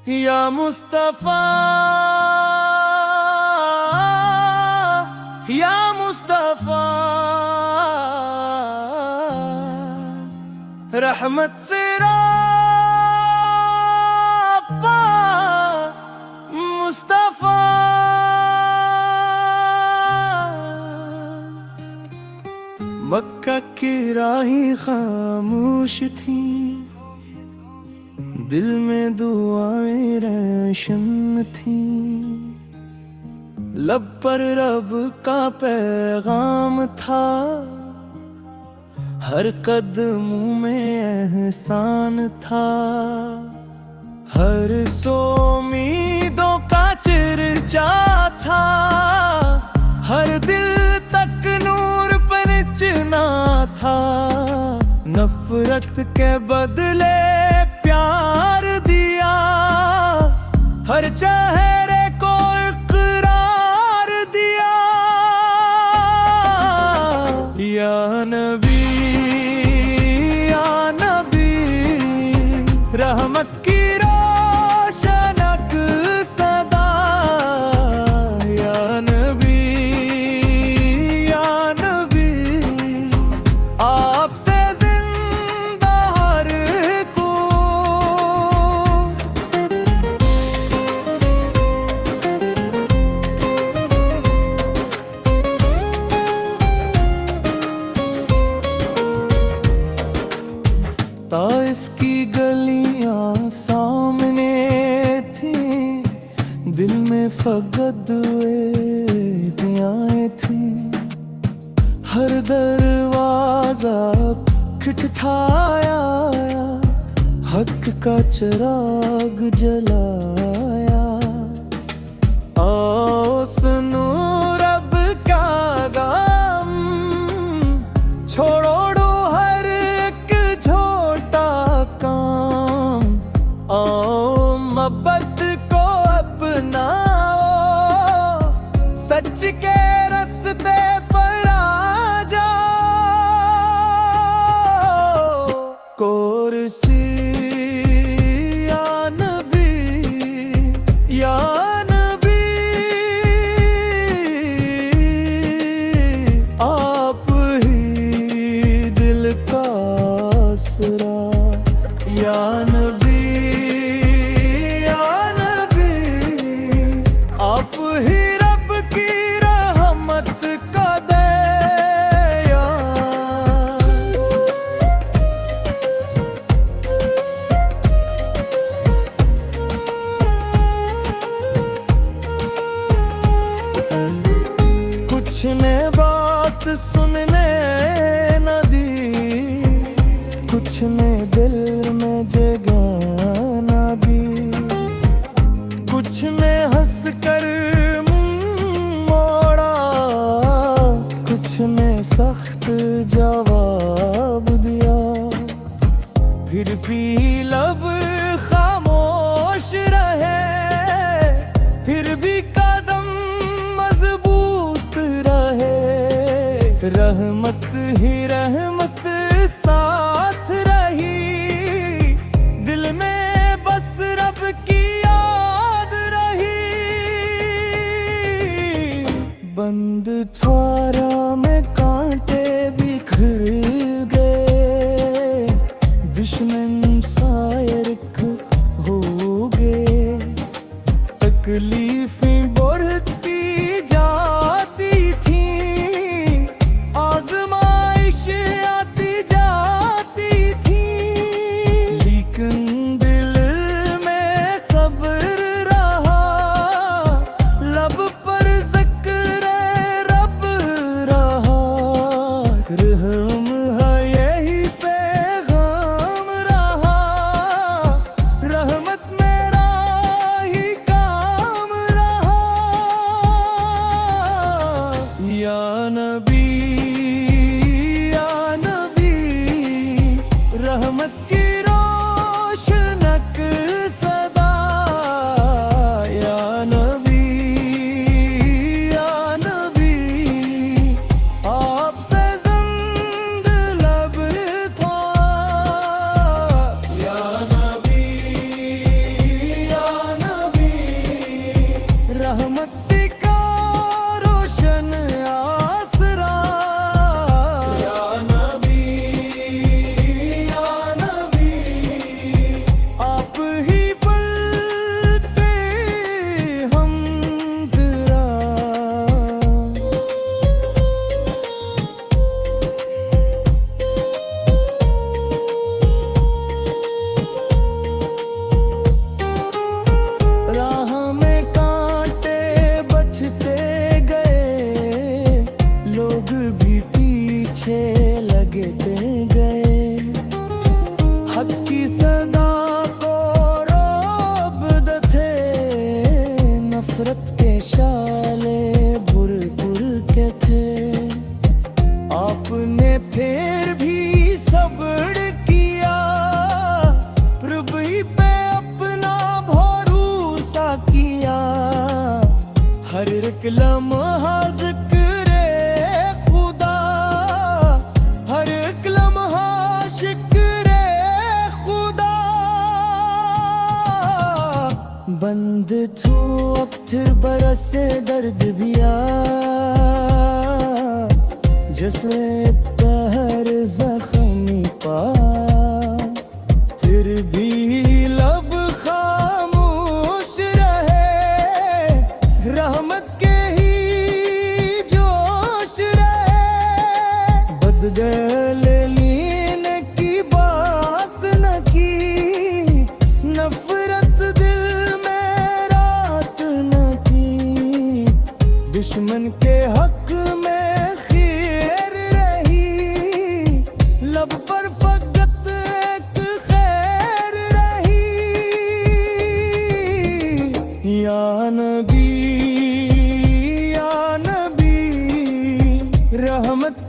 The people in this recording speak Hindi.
या मुस्तफा, या मुस्तफा, रहमत से रापा मुस्तफा। मक्का की राहें खामोश थी, दिल में दुआएं रोशन थी, लब पर रब का पैगाम था, हर कदम में एहसान था, हर सो उम्मीदों का चर्चा था, हर दिल तक नूर पर चिना था, नफरत के बदले प्यार दिया, हर चेहरे को इकरार दिया। या नबी, या नबी, रहमत की रोशनक सदा। या नबी, या नबी, आपसे ताइफ की गलियां सामने थी, दिल में फकद दियाएं थी, हर दरवाजा खटखटाया, हक का चिराग जलाया। आओ सुनो रब का गाम, छोड़ो मोहब्बत को अपनाओ, सच के रास्ते पर आ जाओ। कुर्सी या नबी, या नबी, आप ही दिल का आसरा। या नबी, आप ही रब की रहमत का दया। कुछ ने बात सुनने न दी, कुछ ने दिल में जगह न दी, कुछ ने हंस कर मोड़ा, कुछ ने सख्त जवाब दिया, फिर भी लब खामोश रहे, फिर भी कदम मजबूत रहे। बंद थू अब फिर बरसे दर्द भी आ जिसने पहर जख्मी पा फिर भी लब खामोश रहे रहमत के ही जोश रहे बदगल लीने की बात न की नफरत दिल में रात न की दुश्मन के हक में खैर रही लब पर फकत एक खैर रही या नबी रहमत